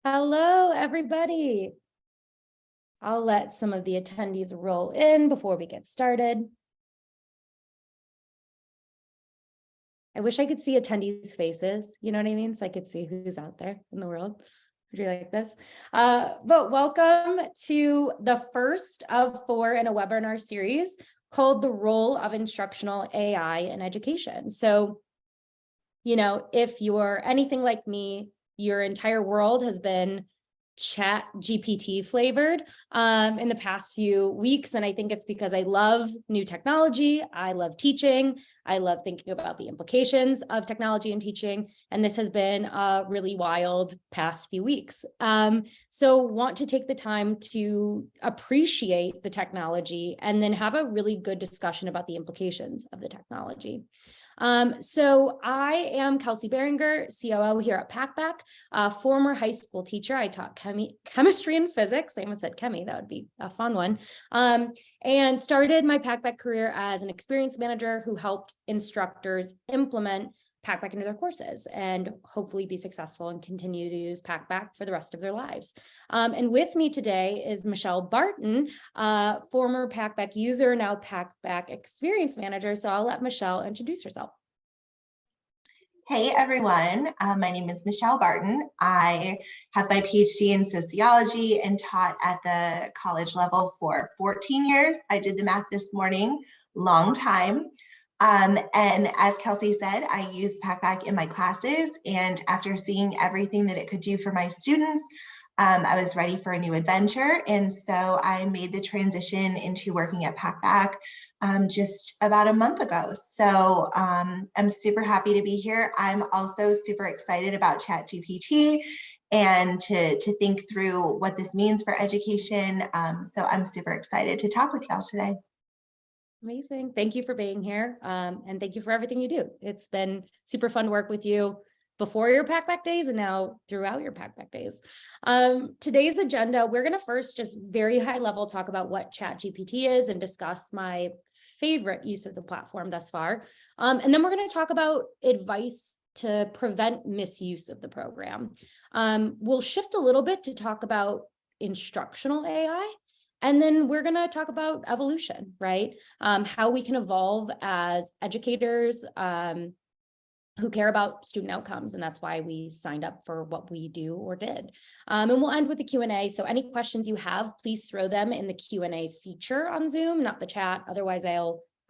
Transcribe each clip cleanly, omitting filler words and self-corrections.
Hello, everybody. I'll let some of the attendees roll in before we get started. I wish I could see attendees' faces, you know what I mean? So I could see who's out there in the world. Would you like this? But welcome to the first of 4 in a webinar series called The Role of Instructional AI in Education. So, if you're anything like me, your entire world has been ChatGPT flavored in the past few weeks. And I think it's because I love new technology. I love teaching. I love thinking about the implications of technology and teaching. And this has been a really wild past few weeks. So want to take the time to appreciate the technology and then have a really good discussion about the implications of the technology. So I am Kelsey Behringer, COO here at Packback, a former high school teacher. I taught chemistry and physics. I almost said chemi, that would be a fun one. And started my Packback career as an experience manager who helped instructors implement Packback into their courses and hopefully be successful and continue to use Packback for the rest of their lives. And with me today is Michelle Barton, former Packback user, now Packback experience manager. So I'll let Michelle introduce herself. Hey everyone, my name is Michelle Barton. I have my PhD in sociology and taught at the college level for 14 years. I did the math this morning, long time. And as Kelsey said, I use Packback in my classes, and after seeing everything that it could do for my students, I was ready for a new adventure. And so I made the transition into working at Packback just about a month ago. So I'm super happy to be here. I'm also super excited about ChatGPT and to think through what this means for education. So I'm super excited to talk with y'all today. Amazing. Thank you for being here. And thank you for everything you do. It's been super fun to work with you before your Packback days and now throughout your Packback days. Today's agenda, we're going to first just very high level talk about what ChatGPT is and discuss my favorite use of the platform thus far. And then we're going to talk about advice to prevent misuse of the program. We'll shift a little bit to talk about instructional AI. And then we're going to talk about evolution, right? How we can evolve as educators who care about student outcomes. And that's why we signed up for what we do or did. And we'll end with the Q&A. So any questions you have, please throw them in the Q&A feature on Zoom, not the chat. Otherwise, I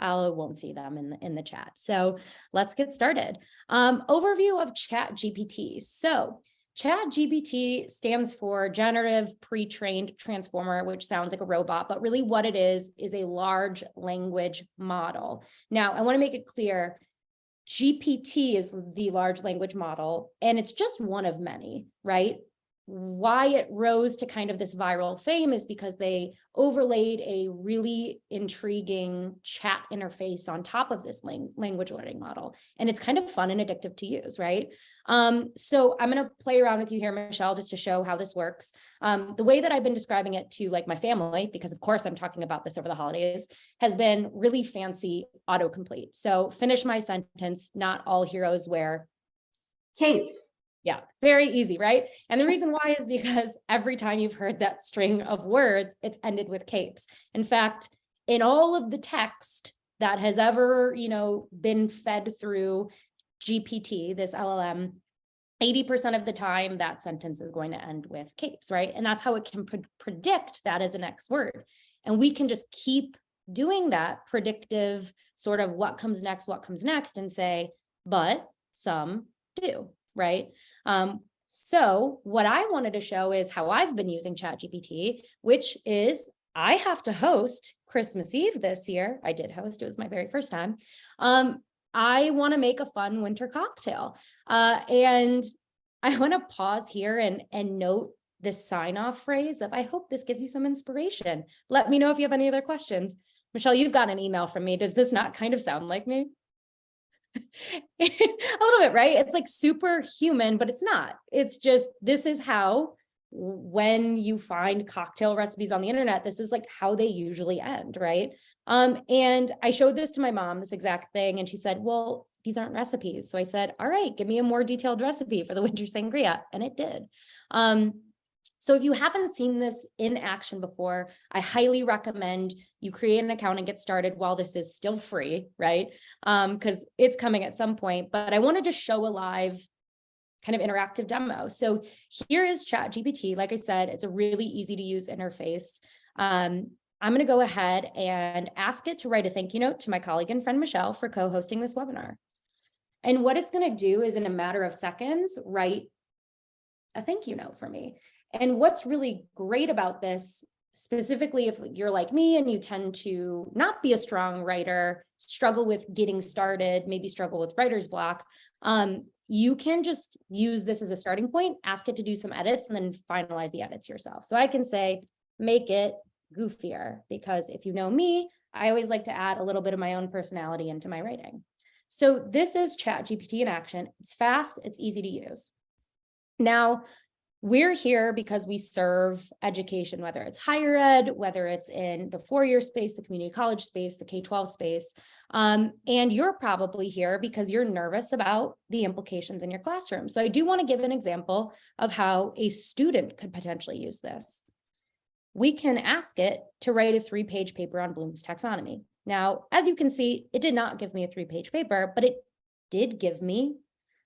won't see them in the chat. So let's get started. Overview of ChatGPT. So ChatGPT stands for Generative Pre-trained Transformer, which sounds like a robot, but really what it is a large language model. Now, I want to make it clear, GPT is the large language model, and it's just one of many, right? Why it rose to kind of this viral fame is because they overlaid a really intriguing chat interface on top of this language learning model. And it's kind of fun and addictive to use, right? So I'm going to play around with you here, Michelle, just to show how this works. The way that I've been describing it to my family, because of course I'm talking about this over the holidays, has been really fancy autocomplete. So finish my sentence, not all heroes wear capes. Yeah, very easy, right? And the reason why is because every time you've heard that string of words, it's ended with capes. In fact, in all of the text that has ever, been fed through GPT, this LLM, 80% of the time that sentence is going to end with capes, right? And that's how it can predict that as the next word. And we can just keep doing that predictive sort of what comes next, and say, but some do. Right. So what I wanted to show is how I've been using ChatGPT, which is I have to host Christmas Eve this year. I did host. It was my very first time. I want to make a fun winter cocktail. And I want to pause here and note this sign-off phrase of, I hope this gives you some inspiration. Let me know if you have any other questions. Michelle, you've got an email from me. Does this not kind of sound like me? A little bit, right? It's like super human, but it's not. It's just, this is how, when you find cocktail recipes on the internet, this is like how they usually end, right? And I showed this to my mom, this exact thing, and she said, well, these aren't recipes. So I said, all right, give me a more detailed recipe for the winter sangria. And it did. So if you haven't seen this in action before, I highly recommend you create an account and get started while this is still free, right? Because it's coming at some point, but I wanted to show a live kind of interactive demo. So here is ChatGPT. Like I said, it's a really easy to use interface. I'm going to go ahead and ask it to write a thank you note to my colleague and friend, Michelle, for co-hosting this webinar. And what it's going to do is in a matter of seconds, write a thank you note for me. And what's really great about this, specifically if you're like me and you tend to not be a strong writer, struggle with getting started, maybe struggle with writer's block, you can just use this as a starting point, ask it to do some edits, and then finalize the edits yourself. So I can say, make it goofier, because if you know me, I always like to add a little bit of my own personality into my writing. So this is ChatGPT in action. It's fast, it's easy to use. Now, we're here because we serve education, whether it's higher ed, whether it's in the four-year space, the community college space, the K-12 space. And you're probably here because you're nervous about the implications in your classroom. So I do want to give an example of how a student could potentially use this. We can ask it to write a 3-page paper on Bloom's taxonomy. Now, as you can see, it did not give me a 3-page paper, but it did give me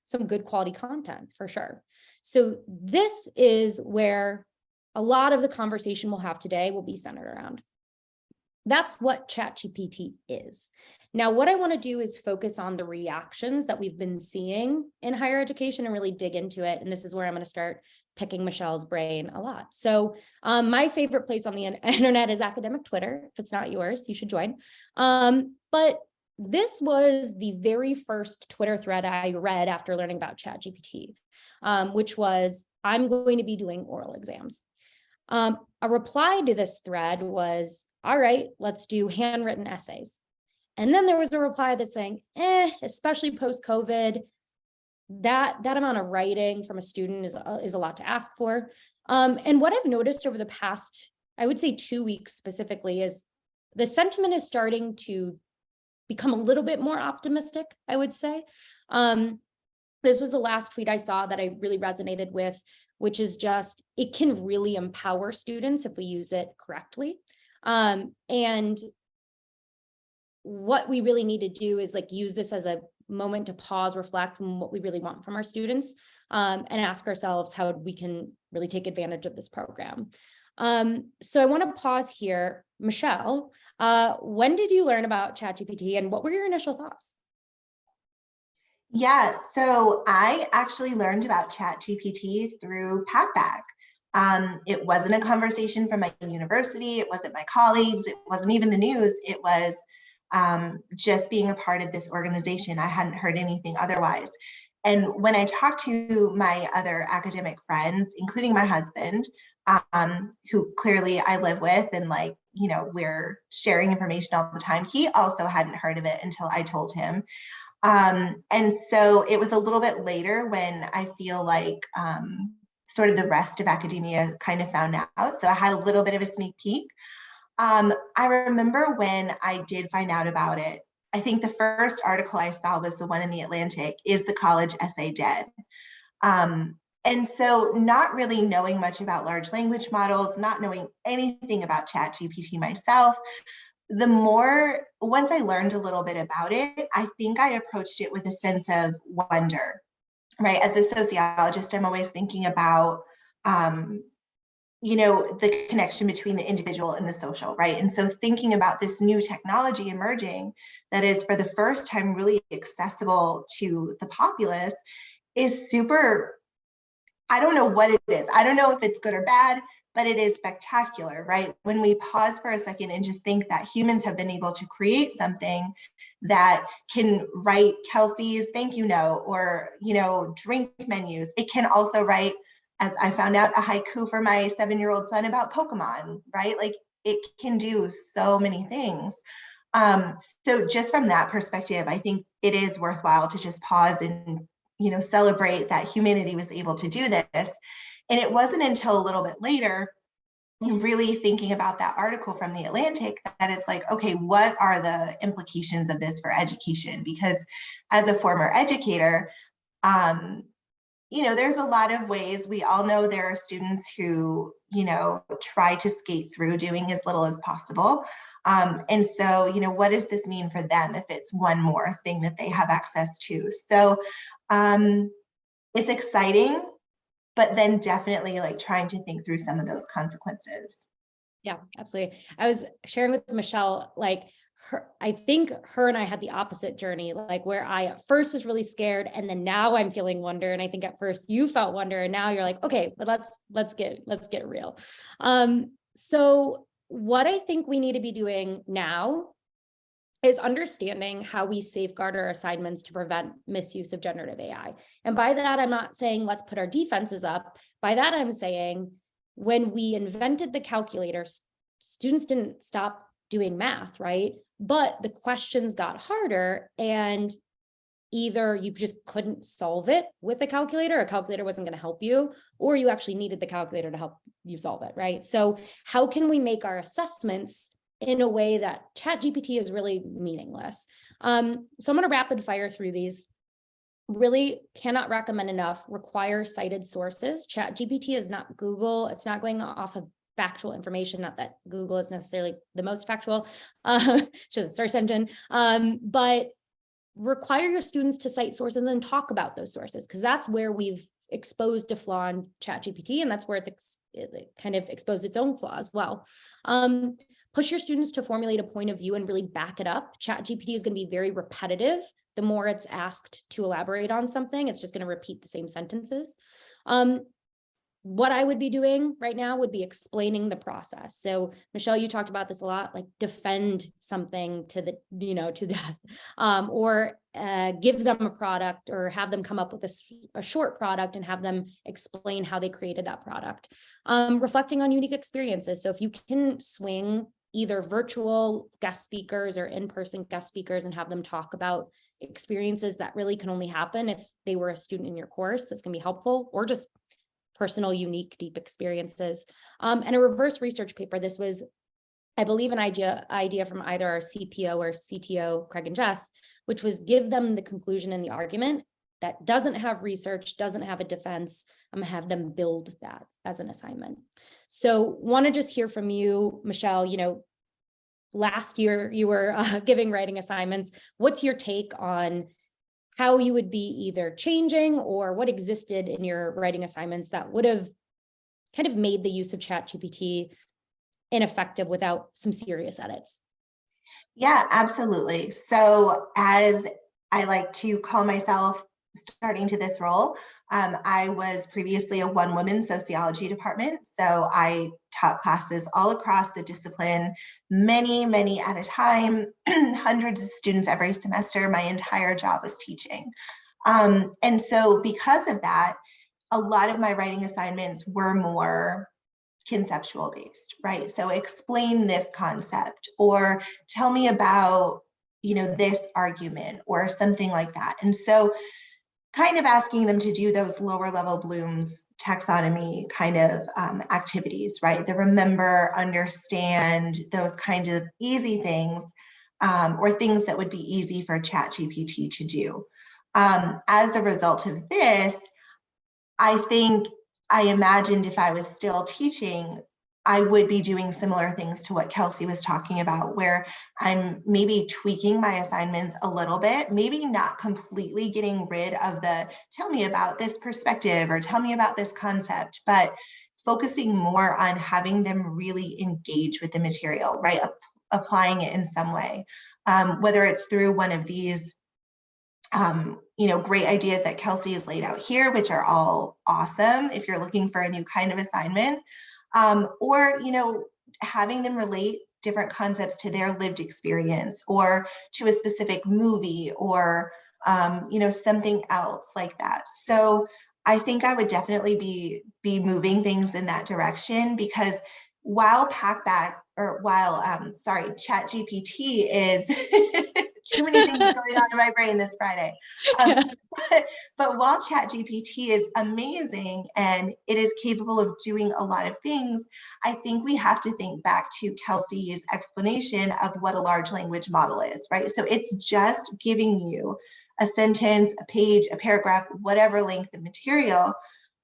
some good quality content for sure. So this is where a lot of the conversation we'll have today will be centered around. That's what ChatGPT is. Now, what I want to do is focus on the reactions that we've been seeing in higher education and really dig into it. And this is where I'm going to start picking Michelle's brain a lot. So my favorite place on the internet is academic Twitter. If it's not yours, you should join. But this was the very first Twitter thread I read after learning about ChatGPT, which was, I'm going to be doing oral exams. A reply to this thread was, all right, let's do handwritten essays. And then there was a reply that's saying, especially post-COVID, that amount of writing from a student is a lot to ask for. And what I've noticed over the past, I would say 2 weeks specifically, is the sentiment is starting to become a little bit more optimistic, I would say. This was the last tweet I saw that I really resonated with, which is just, it can really empower students if we use it correctly. And what we really need to do is like use this as a moment to pause, reflect on what we really want from our students, and ask ourselves how we can really take advantage of this program. So I want to pause here. Michelle, when did you learn about ChatGPT and what were your initial thoughts? Yeah, so I actually learned about ChatGPT through Packback. It wasn't a conversation from my university. It wasn't my colleagues. It wasn't even the news. It was just being a part of this organization. I hadn't heard anything otherwise. And when I talked to my other academic friends, including my husband, who clearly I live with and like, you know, we're sharing information all the time, he also hadn't heard of it until I told him. And so it was a little bit later when I feel like sort of the rest of academia kind of found out. So I had a little bit of a sneak peek. I remember when I did find out about it, I think the first article I saw was the one in the Atlantic, is the college essay dead? And so not really knowing much about large language models, not knowing anything about ChatGPT myself, once I learned a little bit about it, I think I approached it with a sense of wonder, right? As a sociologist, I'm always thinking about, you know, the connection between the individual and the social, right? And so thinking about this new technology emerging that is for the first time really accessible to the populace is super, I don't know what it is. I don't know if it's good or bad, but it is spectacular, right? When we pause for a second and just think that humans have been able to create something that can write Kelsey's thank you note or, you know, drink menus. It can also write, as I found out, a haiku for my 7-year-old son about Pokemon, right? Like it can do so many things. So just from that perspective, I think it is worthwhile to just pause and, you know, celebrate that humanity was able to do this. And it wasn't until a little bit later and really thinking about that article from the Atlantic, that it's like, okay, what are the implications of this for education? Because as a former educator, there's a lot of ways. We all know there are students who, try to skate through doing as little as possible. And so, what does this mean for them if it's one more thing that they have access to? So it's exciting, but then definitely like trying to think through some of those consequences. Yeah, absolutely. I was sharing with Michelle, like I think her and I had the opposite journey, like where I at first was really scared, and then now I'm feeling wonder. And I think at first you felt wonder, and now you're like, okay, but let's get real. So what I think we need to be doing now is understanding how we safeguard our assignments to prevent misuse of generative AI. And by that, I'm not saying let's put our defenses up. By that, I'm saying when we invented the calculator, students didn't stop doing math, right? But the questions got harder, and either you just couldn't solve it with a calculator wasn't going to help you, or you actually needed the calculator to help you solve it, right? So how can we make our assessments in a way that ChatGPT is really meaningless? So I'm going to rapid fire through these. Really cannot recommend enough, require cited sources. ChatGPT is not Google. It's not going off of factual information, not that Google is necessarily the most factual, it's just a search engine, but require your students to cite sources and then talk about those sources, because that's where we've exposed a flaw in ChatGPT, and that's where it kind of exposed its own flaw as well. Push your students to formulate a point of view and really back it up. ChatGPT is going to be very repetitive. The more it's asked to elaborate on something, it's just going to repeat the same sentences. What I would be doing right now would be explaining the process. So Michelle, you talked about this a lot, like defend something to death, or give them a product, or have them come up with a short product and have them explain how they created that product. Reflecting on unique experiences. So if you can swing either virtual guest speakers or in-person guest speakers and have them talk about experiences that really can only happen if they were a student in your course, that's going to be helpful, or just personal, unique, deep experiences. And a reverse research paper. This was, I believe, an idea from either our CPO or CTO, Craig and Jess, which was give them the conclusion and the argument that doesn't have research, doesn't have a defense. I'm gonna have them build that as an assignment. So want to just hear from you, Michelle. Last year you were giving writing assignments. What's your take on how you would be either changing, or what existed in your writing assignments that would have kind of made the use of ChatGPT ineffective without some serious edits? Yeah, absolutely. So as I like to call myself starting to this role, I was previously a one-woman sociology department. So I taught classes all across the discipline, many at a time, hundreds of students every semester. My entire job was teaching. And so because of that, a lot of my writing assignments were more conceptual based, right? So explain this concept, or tell me about, this argument, or something like that. And so kind of asking them to do those lower level Bloom's taxonomy kind of activities, right? The remember, understand, those kinds of easy things, or things that would be easy for ChatGPT to do. As a result of this, I imagined if I was still teaching, I would be doing similar things to what Kelsey was talking about, where I'm maybe tweaking my assignments a little bit, maybe not completely getting rid of the tell me about this perspective or tell me about this concept, but focusing more on having them really engage with the material, right? Applying it in some way, whether it's through one of these great ideas that Kelsey has laid out here, which are all awesome if you're looking for a new kind of assignment, or having them relate different concepts to their lived experience, or to a specific movie, or something else like that. So I think I would definitely be moving things in that direction, because while ChatGPT is too many things going on in my brain this Friday. Yeah. But while ChatGPT is amazing and it is capable of doing a lot of things, I think we have to think back to Kelsey's explanation of what a large language model is, right? So it's just giving you a sentence, a page, a paragraph, whatever length of material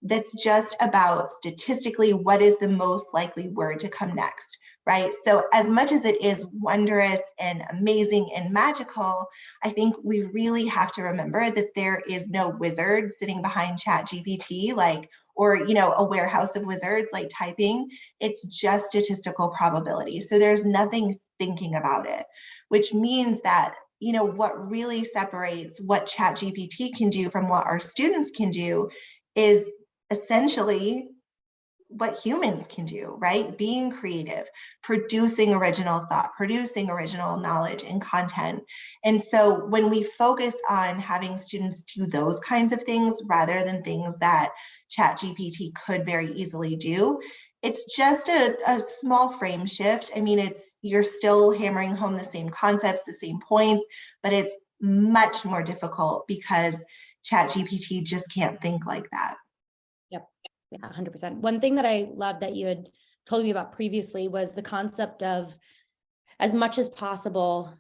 that's just about statistically what is the most likely word to come next, right? So as much as it is wondrous and amazing and magical, I think we really have to remember that there is no wizard sitting behind ChatGPT, or a warehouse of wizards like typing. It's just statistical probability. So there's nothing thinking about it, which means that what really separates what ChatGPT can do from what our students can do is essentially what humans can do, right? Being creative, producing original thought, producing original knowledge and content. And so when we focus on having students do those kinds of things rather than things that ChatGPT could very easily do, it's just a small frame shift. I mean, you're still hammering home the same concepts, the same points, but it's much more difficult because ChatGPT just can't think like that. Yep. Yeah, 100%. One thing that I love that you had told me about previously was the concept of, as much as possible,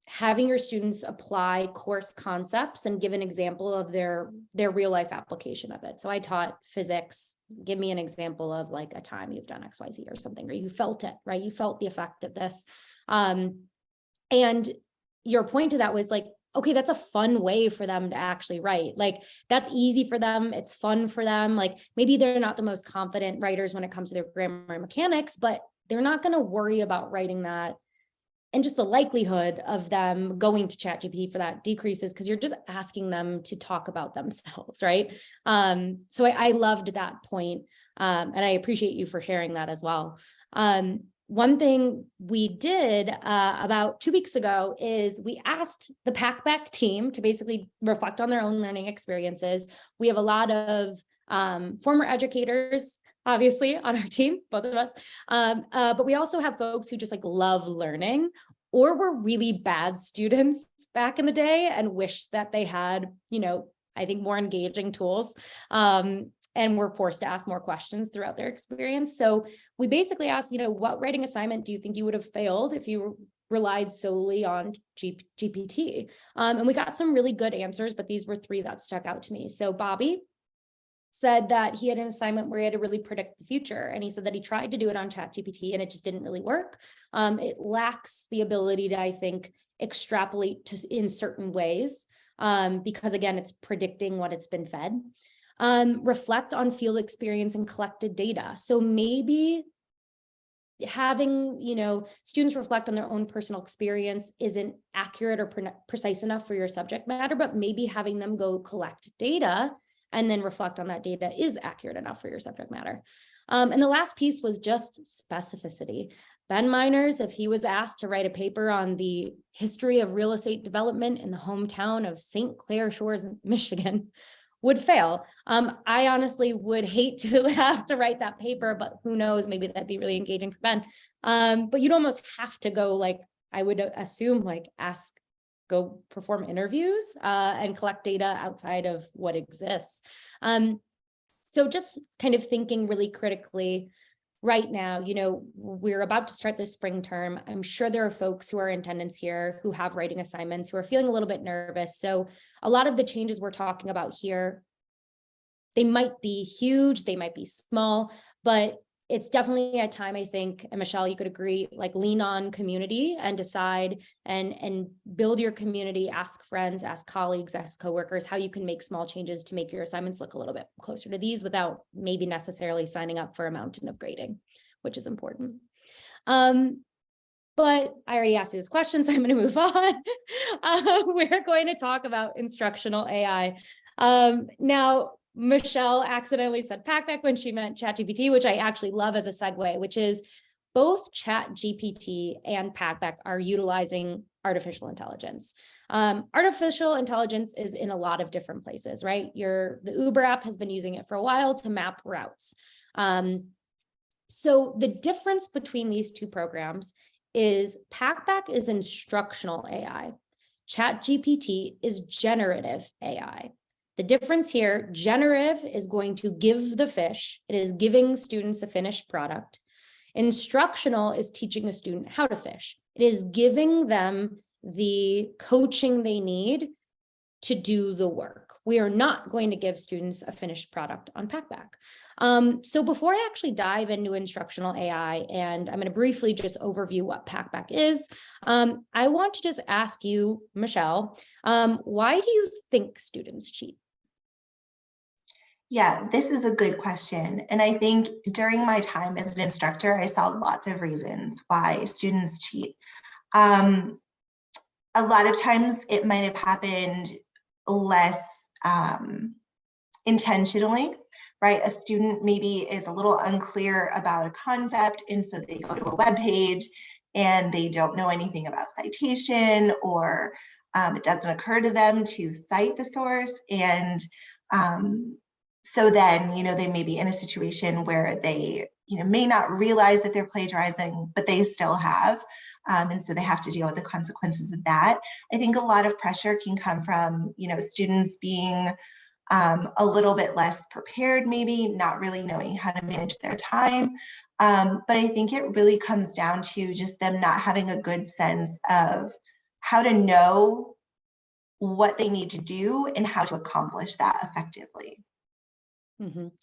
having your students apply course concepts and give an example of their real life application of it. So I taught physics. Give me an example of like a time you've done XYZ or something, or you felt it, right? You felt the effect of this. And your point to that was like, okay, that's a fun way for them to actually write. Like that's easy for them. It's fun for them. Like maybe they're not the most confident writers when it comes to their grammar and mechanics, but they're not going to worry about writing that. And just the likelihood of them going to ChatGPT for that decreases because you're just asking them to talk about themselves, right? So I loved that point. And I appreciate you for sharing that as well. One thing we did about 2 weeks ago is we asked the Packback team to basically reflect on their own learning experiences. We have a lot of former educators, obviously, on our team, both of us. But we also have folks who just like love learning or were really bad students back in the day and wish that they had, I think more engaging tools. And were forced to ask more questions throughout their experience. So we basically asked, what writing assignment do you think you would have failed if you relied solely on GPT? And we got some really good answers, but these were 3 that stuck out to me. So Bobby said that he had an assignment where he had to really predict the future. And he said that he tried to do it on ChatGPT and it just didn't really work. It lacks the ability to, I think, extrapolate in certain ways because again, it's predicting what it's been fed. Reflect on field experience and collected data. So maybe having, students reflect on their own personal experience isn't accurate or precise enough for your subject matter, but maybe having them go collect data and then reflect on that data is accurate enough for your subject matter. And the last piece was just specificity. Ben Miners, if he was asked to write a paper on the history of real estate development in the hometown of St. Clair Shores, Michigan, would fail. I honestly would hate to have to write that paper, but who knows, maybe that'd be really engaging for Ben. But you'd almost have to go I would assume go perform interviews and collect data outside of what exists. So just kind of thinking really critically right now, we're about to start this spring term. I'm sure there are folks who are in attendance here who have writing assignments who are feeling a little bit nervous. So a lot of the changes we're talking about here, they might be huge, they might be small, but it's definitely a time, I think, and Michelle, you could agree, lean on community and decide and build your community, ask friends, ask colleagues, ask coworkers how you can make small changes to make your assignments look a little bit closer to these without maybe necessarily signing up for a mountain of grading, which is important. But I already asked you this question, so I'm going to move on. We're going to talk about instructional AI. Now, Michelle accidentally said Packback when she meant ChatGPT, which I actually love as a segue, which is both ChatGPT and Packback are utilizing artificial intelligence. Artificial intelligence is in a lot of different places, right? The Uber app has been using it for a while to map routes. So the difference between these 2 programs is Packback is instructional AI. ChatGPT is generative AI. The difference here, generative is going to give the fish. It is giving students a finished product. Instructional is teaching a student how to fish. It is giving them the coaching they need to do the work. We are not going to give students a finished product on Packback. So before I actually dive into instructional AI, and I'm going to briefly just overview what Packback is, I want to just ask you, Michelle, why do you think students cheat? Yeah, this is a good question. And I think during my time as an instructor, I saw lots of reasons why students cheat. A lot of times it might have happened less intentionally, right? A student maybe is a little unclear about a concept, and so they go to a web page and they don't know anything about citation, or it doesn't occur to them to cite the source. And so then, they may be in a situation where they, may not realize that they're plagiarizing, but they still have. And so they have to deal with the consequences of that. I think a lot of pressure can come from, students being a little bit less prepared, maybe not really knowing how to manage their time. But I think it really comes down to just them not having a good sense of how to know what they need to do and how to accomplish that effectively.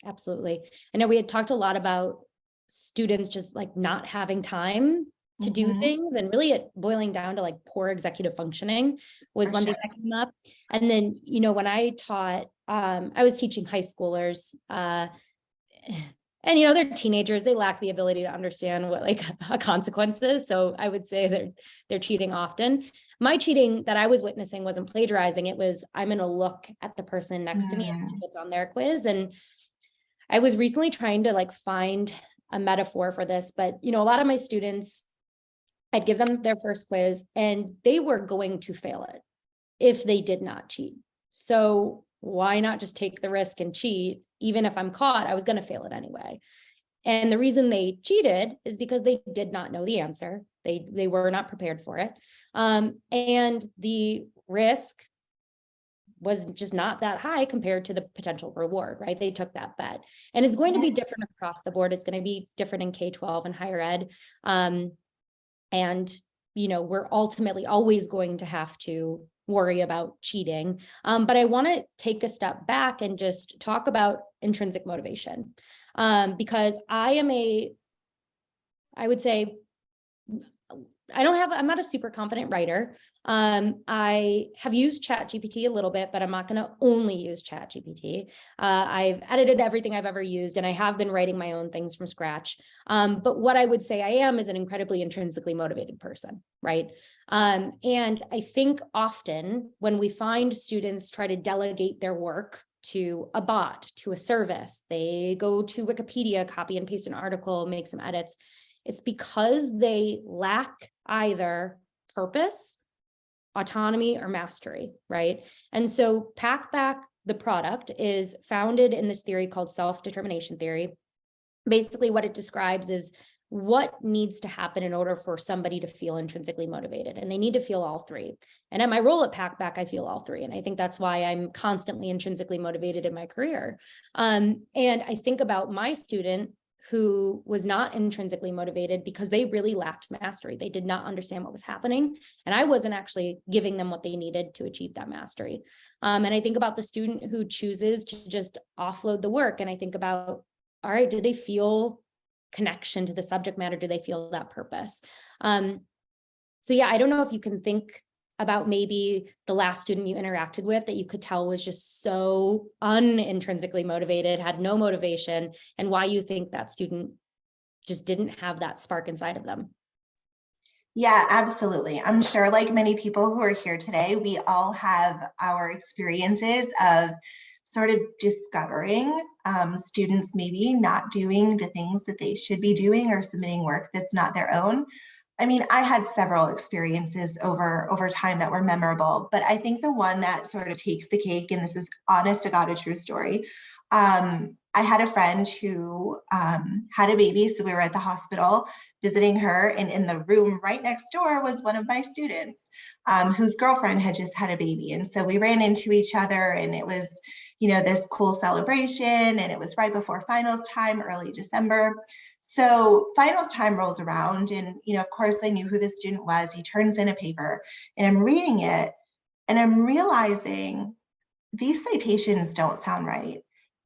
Absolutely. I know we had talked a lot about students just like not having time to do things, and really it boiling down to like poor executive functioning was one thing that came up. And then, when I taught, I was teaching high schoolers, and they're teenagers, they lack the ability to understand what like a consequence is. So I would say they're cheating often. My cheating that I was witnessing wasn't plagiarizing. It was, I'm going to look at the person next to me and see what's on their quiz. And I was recently trying to like find a metaphor for this, but a lot of my students, I'd give them their first quiz and they were going to fail it if they did not cheat. So why not just take the risk and cheat? Even if I'm caught, I was going to fail it anyway. And the reason they cheated is because they did not know the answer. They were not prepared for it. And the risk was just not that high compared to the potential reward, right? They took that bet. And it's going to be different across the board. It's going to be different in K-12 and higher ed. And, we're ultimately always going to have to worry about cheating. But I want to take a step back and just talk about intrinsic motivation. Because I would say, I'm not a super confident writer. I have used ChatGPT a little bit, but I'm not going to only use ChatGPT. I've edited everything I've ever used, and I have been writing my own things from scratch. But what I would say I am is an incredibly intrinsically motivated person, right? And I think often when we find students try to delegate their work to a bot, to a service, they go to Wikipedia, copy and paste an article, make some edits. It's because they lack either purpose, autonomy, or mastery, right? And so Packback, the product, is founded in this theory called self-determination theory. Basically, what it describes is what needs to happen in order for somebody to feel intrinsically motivated, and they need to feel all three. And at my role at Packback, I feel all three, and I think that's why I'm constantly intrinsically motivated in my career. And I think about my student who was not intrinsically motivated because they really lacked mastery. They did not understand what was happening, and I wasn't actually giving them what they needed to achieve that mastery. And I think about the student who chooses to just offload the work, and I think about, all right, do they feel connection to the subject matter? Do they feel that purpose? So yeah, I don't know if you can think about maybe the last student you interacted with that you could tell was just so unintrinsically motivated, had no motivation, and why you think that student just didn't have that spark inside of them. Yeah, absolutely. I'm sure like many people who are here today, we all have our experiences of sort of discovering students maybe not doing the things that they should be doing or submitting work that's not their own. I mean, I had several experiences over time that were memorable, but I think the one that sort of takes the cake, and this is honest to God, a true story. I had a friend who had a baby, so we were at the hospital visiting her, and in the room right next door was one of my students whose girlfriend had just had a baby. And so we ran into each other, and it was, this cool celebration, and it was right before finals time, early December. So finals time rolls around, and, of course I knew who the student was. He turns in a paper, and I'm reading it, and I'm realizing these citations don't sound right.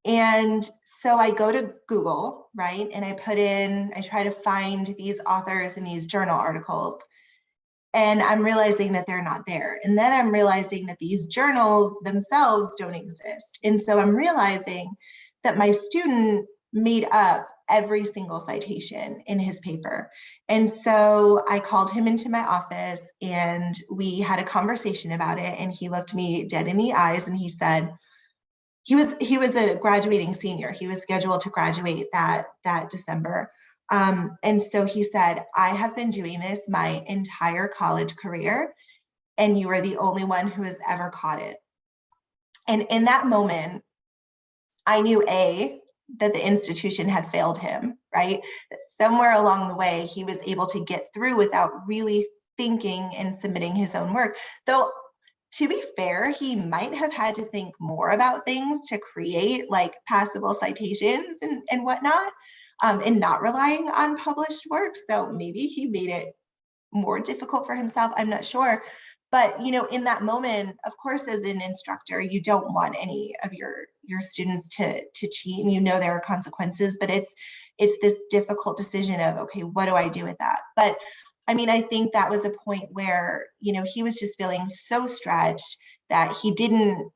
And so I go to Google, right? And I try to find these authors in these journal articles. And I'm realizing that they're not there. And then I'm realizing that these journals themselves don't exist. And so I'm realizing that my student made up every single citation in his paper. And so I called him into my office and we had a conversation about it. And he looked me dead in the eyes and he said, he was a graduating senior. He was scheduled to graduate that December. And so he said, I have been doing this my entire college career, and you are the only one who has ever caught it. And in that moment, I knew that the institution had failed him, right? That somewhere along the way, he was able to get through without really thinking and submitting his own work. Though, to be fair, he might have had to think more about things to create like passable citations and whatnot, and not relying on published work. So maybe he made it more difficult for himself. I'm not sure. But, in that moment, of course, as an instructor, you don't want any of your students to cheat, and there are consequences, but it's this difficult decision of, okay, what do I do with that? But I mean, I think that was a point where, he was just feeling so stretched that he didn't,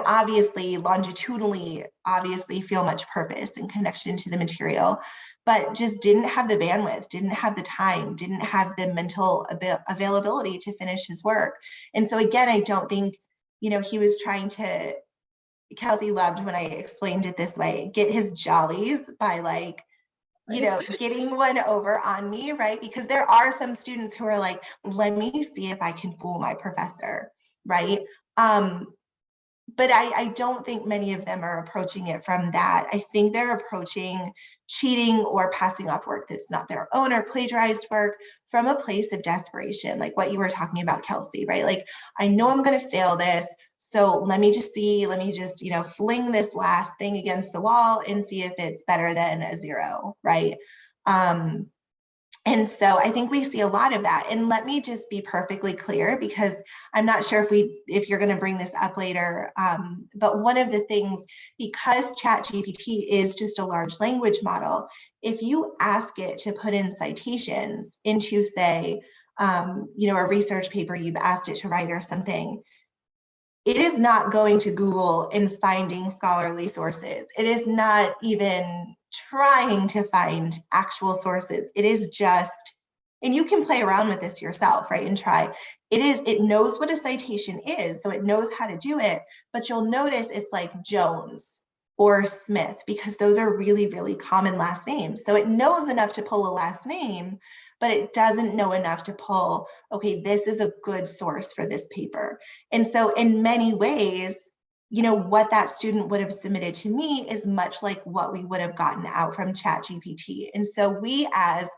obviously longitudinally, feel much purpose and connection to the material, but just didn't have the bandwidth, didn't have the time, didn't have the mental availability to finish his work. And so again, I don't think, he was trying to, Kelsey loved when I explained it this way, get his jollies by like, getting one over on me, right? Because there are some students who are like, let me see if I can fool my professor, right? But I don't think many of them are approaching it from that. I think they're approaching cheating or passing off work that's not their own or plagiarized work from a place of desperation, like what you were talking about, Kelsey, right? Like, I know I'm going to fail this. So let me just, fling this last thing against the wall and see if it's better than a 0, right? And so I think we see a lot of that. And let me just be perfectly clear, because I'm not sure if you're going to bring this up later. But one of the things, because ChatGPT is just a large language model, if you ask it to put in citations into, say, a research paper you've asked it to write or something, it is not going to Google and finding scholarly sources. It is not even trying to find actual sources. It is just, and you can play around with this yourself, right? And try. It knows what a citation is, so it knows how to do it, but you'll notice it's like Jones or Smith, because those are really, really common last names. So it knows enough to pull a last name, but it doesn't know enough to pull, okay, this is a good source for this paper. And so in many ways, what that student would have submitted to me is much like what we would have gotten out from ChatGPT. And so we, as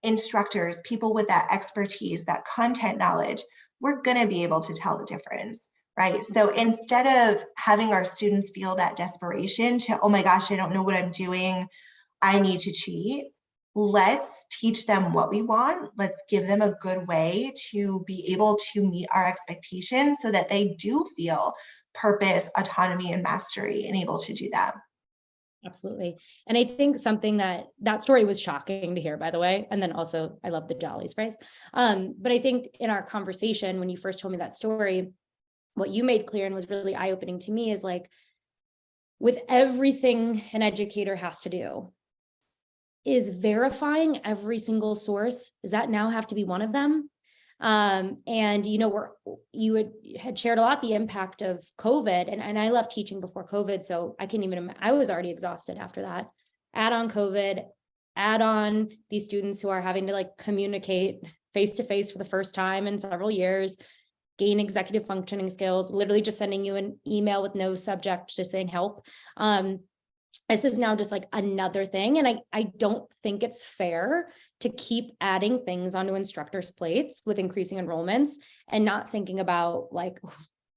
instructors, people with that expertise, that content knowledge, we're going to be able to tell the difference, right? So instead of having our students feel that desperation to, oh my gosh, I don't know what I'm doing, I need to cheat, let's teach them what we want. Let's give them a good way to be able to meet our expectations so that they do feel purpose, autonomy, and mastery, and able to do that. Absolutely. And I think something that story was shocking to hear, by the way. And then also I love the jollies phrase. But I think in our conversation, when you first told me that story, what you made clear and was really eye-opening to me is like, with everything an educator has to do, is verifying every single source. Does that now have to be one of them? And you had shared a lot the impact of COVID, and I left teaching before COVID, so I was already exhausted after that. Add on COVID, add on these students who are having to like communicate face-to-face for the first time in several years, gain executive functioning skills, literally just sending you an email with no subject, just saying help. This is now just like another thing. And I don't think it's fair to keep adding things onto instructors' plates with increasing enrollments and not thinking about like,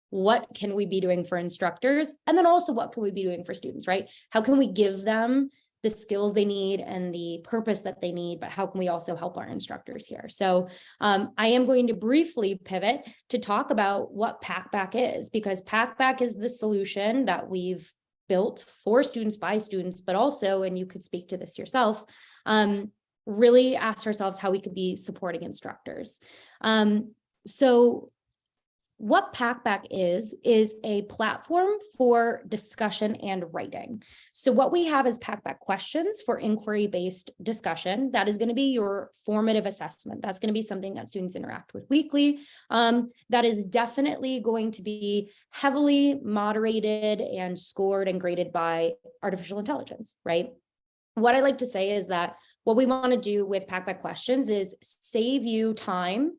what can we be doing for instructors? And then also what can we be doing for students, right? How can we give them the skills they need and the purpose that they need, but how can we also help our instructors here? So I am going to briefly pivot to talk about what Packback is, because Packback is the solution that we've built for students by students, but also, and you could speak to this yourself, really asked ourselves how we could be supporting instructors. So what Packback is a platform for discussion and writing. So what we have is Packback questions for inquiry-based discussion. That is going to be your formative assessment. That's going to be something that students interact with weekly. That is definitely going to be heavily moderated and scored and graded by artificial intelligence, right? What I like to say is that what we want to do with Packback questions is save you time.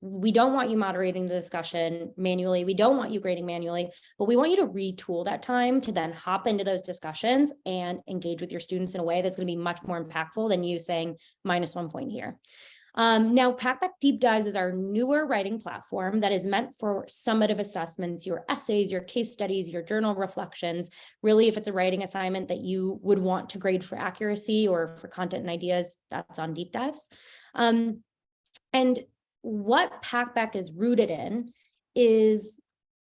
We don't want you moderating the discussion manually. We don't want you grading manually, but we want you to retool that time to then hop into those discussions and engage with your students in a way that's going to be much more impactful than you saying -1 point here. Now, Packback Deep Dives is our newer writing platform that is meant for summative assessments, your essays, your case studies, your journal reflections. Really, if it's a writing assignment that you would want to grade for accuracy or for content and ideas, that's on Deep Dives. And what Packback is rooted in is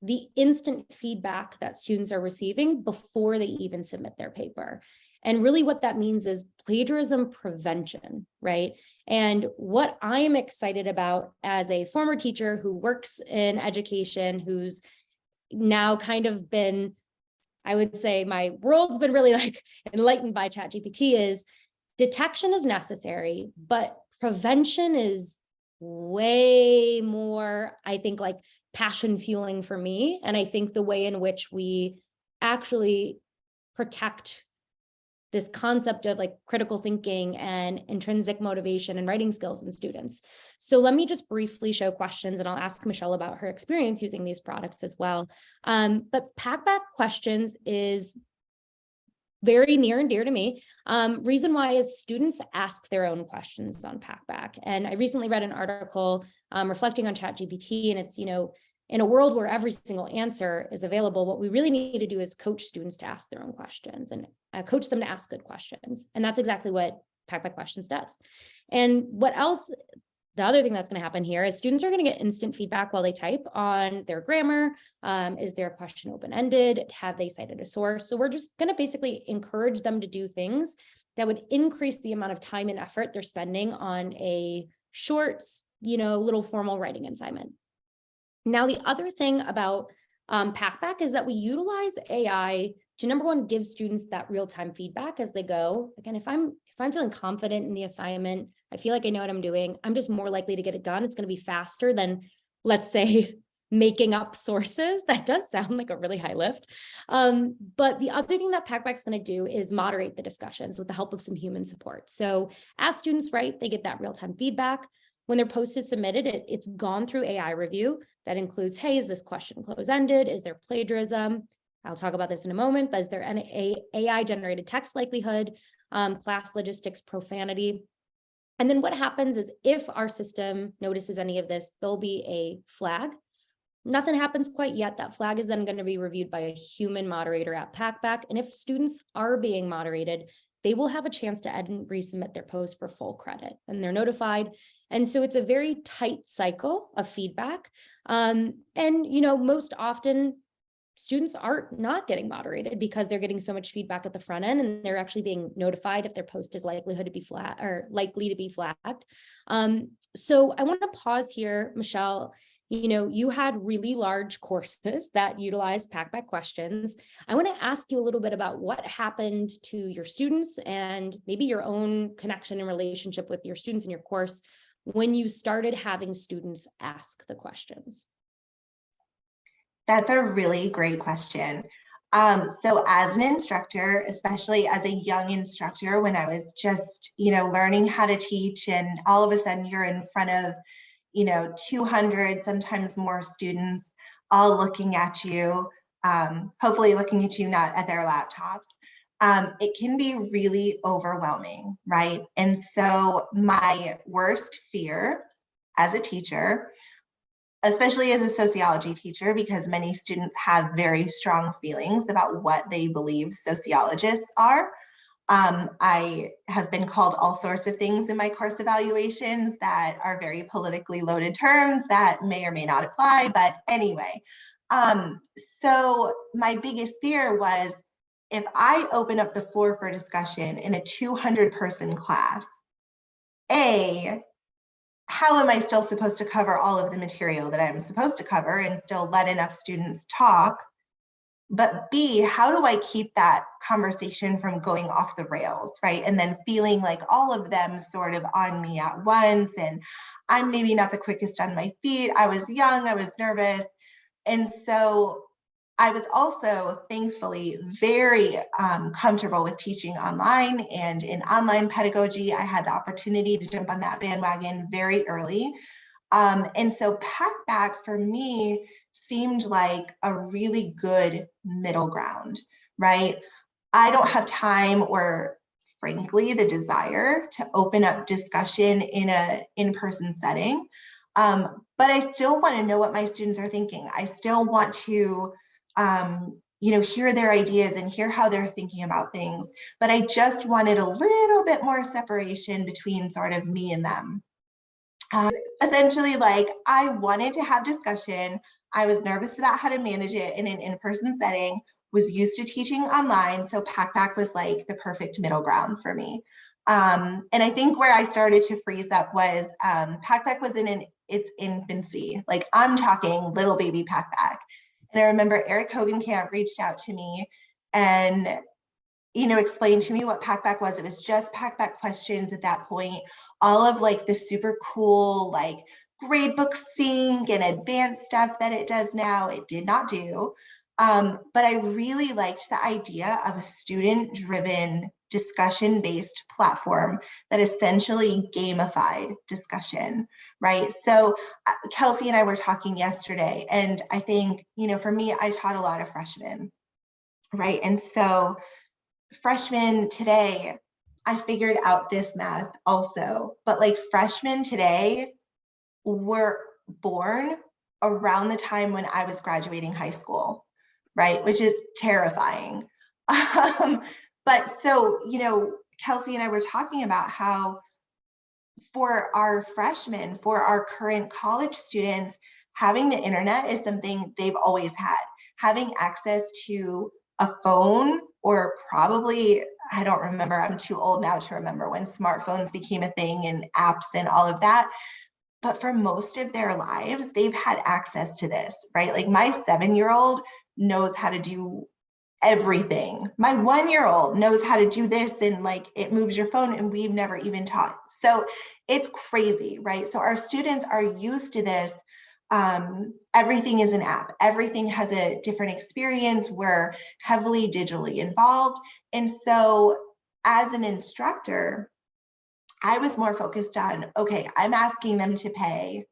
the instant feedback that students are receiving before they even submit their paper. And really what that means is plagiarism prevention, right? And what I am excited about as a former teacher who works in education, who's now kind of been, I would say my world's been really like enlightened by ChatGPT, is detection is necessary, but prevention is way more, I think, like passion fueling for me. And I think the way in which we actually protect this concept of like critical thinking and intrinsic motivation and writing skills in students. So let me just briefly show questions and I'll ask Michelle about her experience using these products as well. But Packback questions is very near and dear to me. Reason why is students ask their own questions on Packback. And I recently read an article reflecting on ChatGPT, and it's, in a world where every single answer is available, what we really need to do is coach students to ask their own questions and coach them to ask good questions. And that's exactly what Packback questions does. And what else? The other thing that's going to happen here is students are going to get instant feedback while they type on their grammar. Is their question open-ended? Have they cited a source? So we're just going to basically encourage them to do things that would increase the amount of time and effort they're spending on a short, little formal writing assignment. Now, the other thing about Packback is that we utilize AI to, number one, give students that real-time feedback as they go. Again, if I'm feeling confident in the assignment, I feel like I know what I'm doing, I'm just more likely to get it done. It's going to be faster than, let's say, making up sources. That does sound like a really high lift. But the other thing that Packback's going to do is moderate the discussions with the help of some human support. So as students write, they get that real-time feedback. When their post is submitted, it's gone through AI review. That includes, hey, is this question close-ended? Is there plagiarism? I'll talk about this in a moment, but is there an AI-generated text likelihood, class logistics, profanity? And then what happens is if our system notices any of this, there'll be a flag. Nothing happens quite yet. That flag is then going to be reviewed by a human moderator at Packback. And if students are being moderated, they will have a chance to edit and resubmit their post for full credit, and they're notified. And so it's a very tight cycle of feedback. And, most often students are not getting moderated because they're getting so much feedback at the front end, and they're actually being notified if their post is likely to be flagged. So I want to pause here, Michelle. You had really large courses that utilize Packback questions. I want to ask you a little bit about what happened to your students and maybe your own connection and relationship with your students in your course when you started having students ask the questions. That's a really great question. So as an instructor, especially as a young instructor, when I was just, learning how to teach, and all of a sudden you're in front of, 200, sometimes more students, all looking at you, hopefully looking at you, not at their laptops. It can be really overwhelming, right? And so my worst fear as a teacher, especially as a sociology teacher, because many students have very strong feelings about what they believe sociologists are. I have been called all sorts of things in my course evaluations that are very politically loaded terms that may or may not apply, but anyway. So my biggest fear was, if I open up the floor for discussion in a 200-person class, how am I still supposed to cover all of the material that I'm supposed to cover and still let enough students talk? But B, how do I keep that conversation from going off the rails, right? And then feeling like all of them sort of on me at once, and I'm maybe not the quickest on my feet. I was young, I was nervous. And so I was also thankfully very comfortable with teaching online, and in online pedagogy, I had the opportunity to jump on that bandwagon very early. And so Packback for me seemed like a really good middle ground, right? I don't have time or frankly the desire to open up discussion in a in-person setting. But I still want to know what my students are thinking. I still want to hear their ideas and hear how they're thinking about things. But I just wanted a little bit more separation between sort of me and them. Essentially, like, I wanted to have discussion. I was nervous about how to manage it in an in-person setting, was used to teaching online. So Packback was like the perfect middle ground for me. And I think where I started to freeze up was Packback was in its infancy. Like, I'm talking little baby Packback. And I remember Eric Hogenkamp reached out to me and explained to me what Packback was. It was just Packback questions at that point. All of like the super cool, like gradebook sync and advanced stuff that it does now, it did not do. But I really liked the idea of a student-driven, discussion-based platform that essentially gamified discussion, right? So Kelsey and I were talking yesterday, and I think, for me, I taught a lot of freshmen, right? And so freshmen today, I figured out this math also, but like freshmen today were born around the time when I was graduating high school, right? Which is terrifying. But so, Kelsey and I were talking about how for our freshmen, for our current college students, having the internet is something they've always had. Having access to a phone, or probably, I don't remember, I'm too old now to remember when smartphones became a thing and apps and all of that. But for most of their lives, they've had access to this, right? Like my 7-year-old knows how to do everything. My 1-year-old knows how to do this, and like it moves your phone, and we've never even taught. So it's crazy, right? So our students are used to this. Everything is an app. Everything has a different experience. We're heavily digitally involved. And so as an instructor, I was more focused on, okay, I'm asking them to pay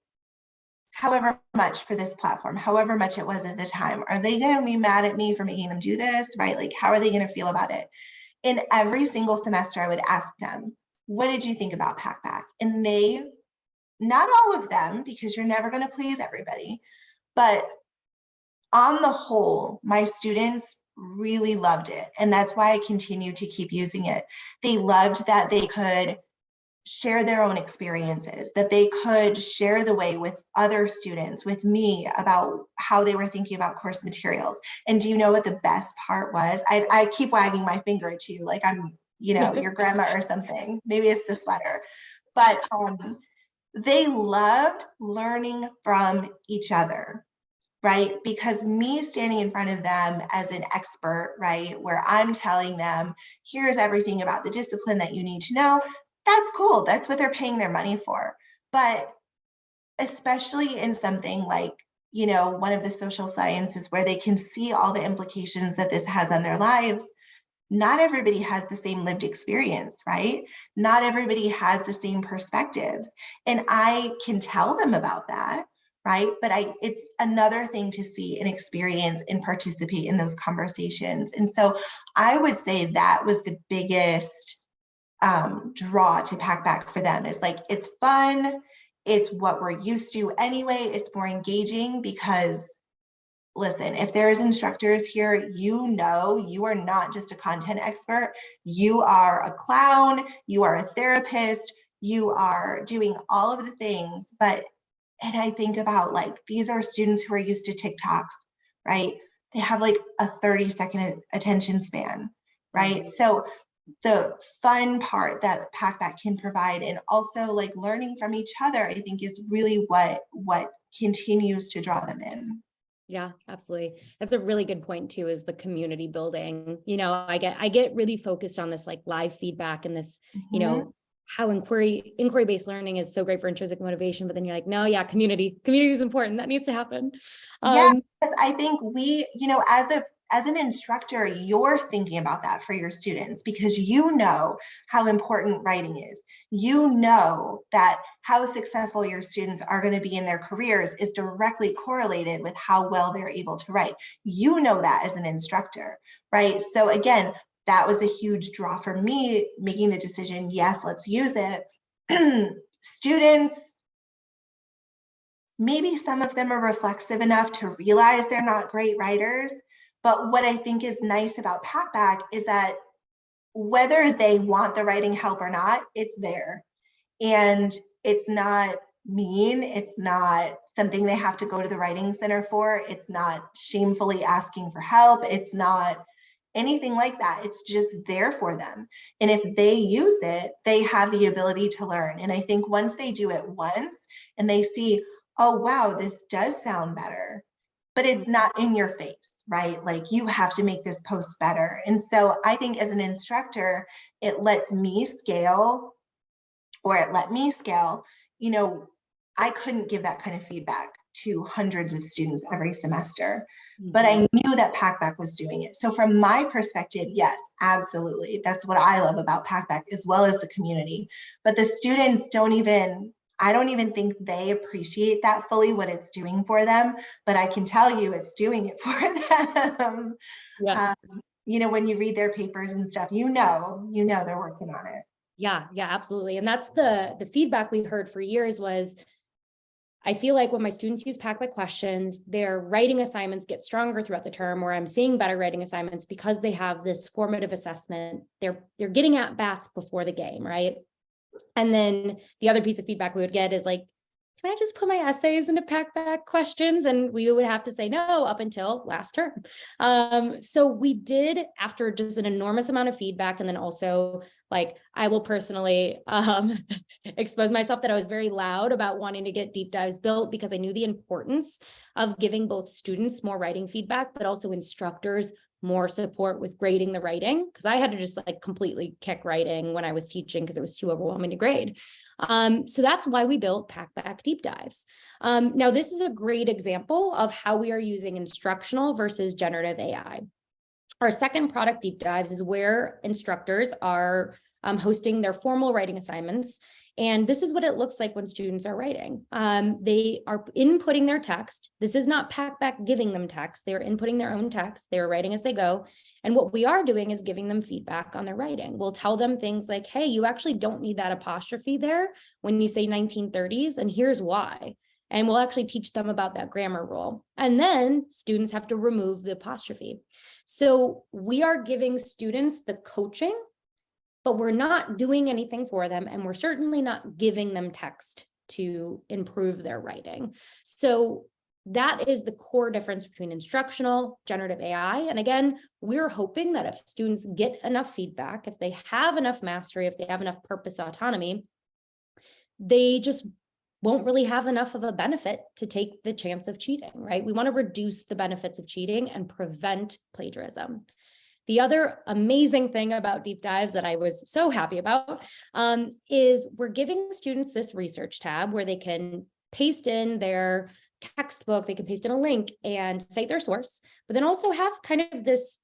however much for this platform, however much it was at the time. Are they going to be mad at me for making them do this, right? Like, how are they going to feel about it? In every single semester, I would ask them, what did you think about Packback? And they, not all of them, because you're never going to please everybody, but on the whole, my students really loved it. And that's why I continue to keep using it. They loved that they could share their own experiences, that they could share the way with other students, with me, about how they were thinking about course materials. And do you know what the best part was? I keep wagging my finger at you like I'm, your grandma or something. Maybe it's the sweater. But they loved learning from each other, right? Because me standing in front of them as an expert, right, where I'm telling them, here's everything about the discipline that you need to know, that's cool. That's what they're paying their money for. But especially in something like one of the social sciences where they can see all the implications that this has on their lives. Not everybody has the same lived experience, right? Not everybody has the same perspectives. And I can tell them about that, right? But it's another thing to see and experience and participate in those conversations. And so I would say that was the biggest draw to Packback for them, is like, it's fun. It's what we're used to anyway. It's more engaging because, listen, if there's instructors here, you are not just a content expert. You are a clown, you are a therapist, you are doing all of the things. And I think about, like, these are students who are used to TikToks, right? They have like a 30-second attention span, right? So the fun part that Packback can provide, and also like learning from each other, I think is really what continues to draw them in. Yeah, absolutely. That's a really good point too, is the community building. I get really focused on this like live feedback and this, how inquiry-based learning is so great for intrinsic motivation, but then you're like, no, yeah, community is important. That needs to happen. Yeah, because I think we, as an instructor, you're thinking about that for your students, because you know how important writing is. You know that how successful your students are going to be in their careers is directly correlated with how well they're able to write. You know that as an instructor, right? So again, that was a huge draw for me, making the decision, yes, let's use it. Students, maybe some of them are reflexive enough to realize they're not great writers. But what I think is nice about Packback is that whether they want the writing help or not, it's there. And it's not mean. It's not something they have to go to the writing center for. It's not shamefully asking for help. It's not anything like that. It's just there for them. And if they use it, they have the ability to learn. And I think once they do it once and they see, oh, wow, this does sound better, but it's not in your face, right? Like, you have to make this post better. And so I think as an instructor, it lets me scale, or it let me scale. I couldn't give that kind of feedback to hundreds of students every semester, but I knew that Packback was doing it. So from my perspective, yes, absolutely. That's what I love about Packback, as well as the community. But the students I don't even think they appreciate that fully, what it's doing for them, but I can tell you it's doing it for them. Yes. When you read their papers and stuff, they're working on it. Yeah, absolutely. And that's the feedback we heard for years was, I feel like when my students use Packback questions, their writing assignments get stronger throughout the term, or I'm seeing better writing assignments because they have this formative assessment. They're getting at bats before the game, right? And then the other piece of feedback we would get is like, can I just put my essays into Packback questions? And we would have to say no up until last term. So we did, after just an enormous amount of feedback, and then also, like, I will personally expose myself that I was very loud about wanting to get deep dives built, because I knew the importance of giving both students more writing feedback, but also instructors more support with grading the writing, because I had to just like completely kick writing when I was teaching because it was too overwhelming to grade. So that's why we built Packback Deep Dives. Now, this is a great example of how we are using instructional versus generative AI. Our second product, Deep Dives, is where instructors are hosting their formal writing assignments. And this is what it looks like when students are writing. They are inputting their text. This is not Packback giving them text. They are inputting their own text. They are writing as they go. And what we are doing is giving them feedback on their writing. We'll tell them things like, hey, you actually don't need that apostrophe there when you say 1930s, and here's why. And we'll actually teach them about that grammar rule. And then students have to remove the apostrophe. So we are giving students the coaching, but we're not doing anything for them. And we're certainly not giving them text to improve their writing. So that is the core difference between instructional, generative AI. And again, we're hoping that if students get enough feedback, if they have enough mastery, if they have enough purpose autonomy, they just won't really have enough of a benefit to take the chance of cheating, right? We want to reduce the benefits of cheating and prevent plagiarism. The other amazing thing about deep dives that I was so happy about is we're giving students this research tab where they can paste in their textbook, they can paste in a link and cite their source, but then also have kind of this,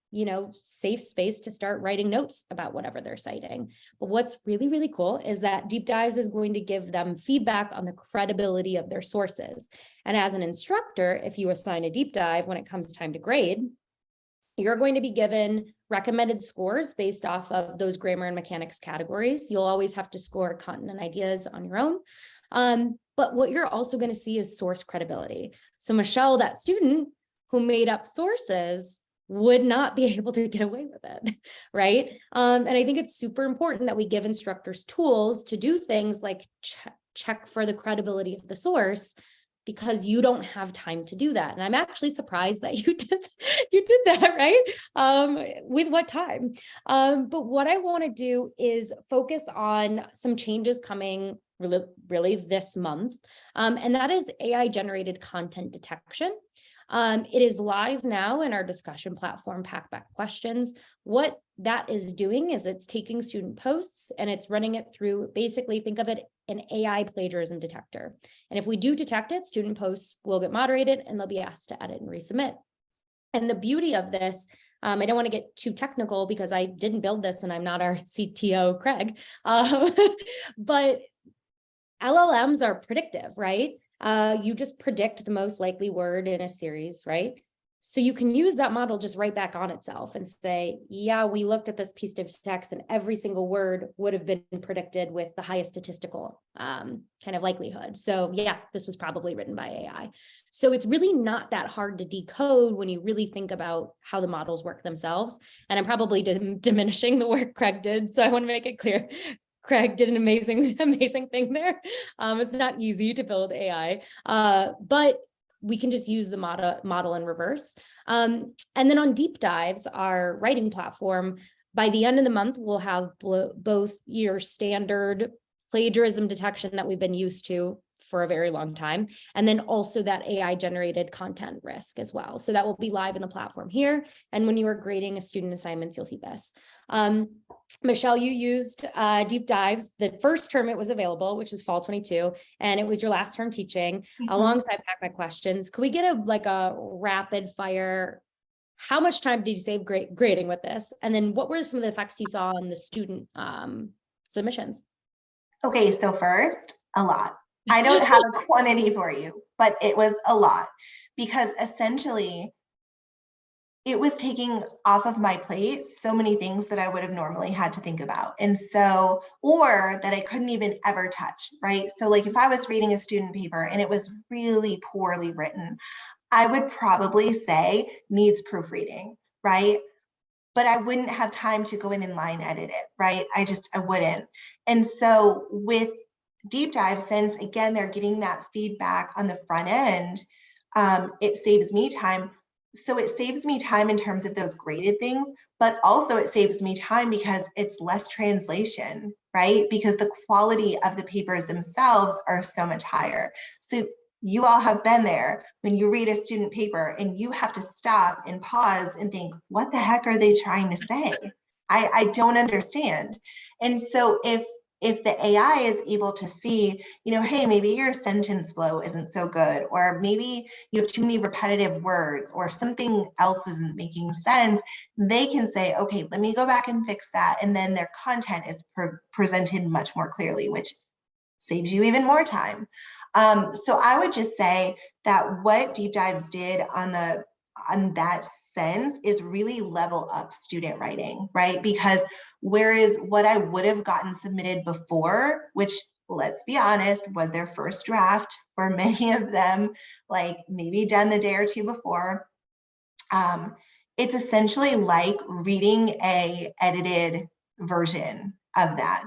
safe space to start writing notes about whatever they're citing. But what's really, really cool is that Deep Dives is going to give them feedback on the credibility of their sources. And as an instructor, if you assign a deep dive when it comes time to grade, you're going to be given recommended scores based off of those grammar and mechanics categories. You'll always have to score content and ideas on your own. But what you're also going to see is source credibility. So Michelle, that student who made up sources, would not be able to get away with it, right? And I think it's super important that we give instructors tools to do things like check for the credibility of the source, because you don't have time to do that. And I'm actually surprised that you did that, right? With what time? But what I want to do is focus on some changes coming really this month. And that is AI generated content detection. It is live now in our discussion platform, Packback Questions. What that is doing is it's taking student posts and it's running it through, basically think of it an AI plagiarism detector. And if we do detect it, student posts will get moderated and they'll be asked to edit and resubmit. And the beauty of this, I don't want to get too technical because I didn't build this and I'm not our CTO, Craig, but LLMs are predictive, right? You just predict the most likely word in a series, right? So you can use that model just right back on itself and say, yeah, we looked at this piece of text and every single word would have been predicted with the highest statistical kind of likelihood. So yeah, this was probably written by AI. So it's really not that hard to decode when you really think about how the models work themselves. And I'm probably diminishing the work Craig did. So I want to make it clear. Craig did an amazing thing there. It's not easy to build AI, but we can just use the model in reverse. And then on Deep Dives, our writing platform, by the end of the month, we'll have both your standard plagiarism detection that we've been used to for a very long time, and then also that AI generated content risk as well. So that will be live in the platform here. And when you are grading a student assignments, you'll see this. Michelle, you used Deep Dives the first term it was available, which is fall 22, and it was your last term teaching alongside Packback Questions. Could we get a rapid fire? How much time did you save grading with this? And then what were some of the effects you saw on the student submissions? Okay, so first, a lot. I don't have a quantity for you, but it was a lot because essentially it was taking off of my plate so many things that I would have normally had to think about. And so, or that I couldn't even ever touch, right? So like if I was reading a student paper and it was really poorly written, I would probably say needs proofreading, right? But I wouldn't have time to go in and line edit it, right? I wouldn't. And so with Deep Dive, since again, they're getting that feedback on the front end, it saves me time. So it saves me time in terms of those graded things, but also it saves me time because it's less translation, right? Because the quality of the papers themselves are so much higher. So you all have been there when you read a student paper and you have to stop and pause and think, what the heck are they trying to say? I don't understand. And so if the AI is able to see, hey, maybe your sentence flow isn't so good, or maybe you have too many repetitive words, or something else isn't making sense, they can say, okay, let me go back and fix that. And then their content is presented much more clearly, which saves you even more time. So I would just say that what Deep Dives did on that sense is really level up student writing, right? Because whereas what I would have gotten submitted before, which let's be honest, was their first draft for many of them, like maybe done the day or two before, it's essentially like reading a edited version of that.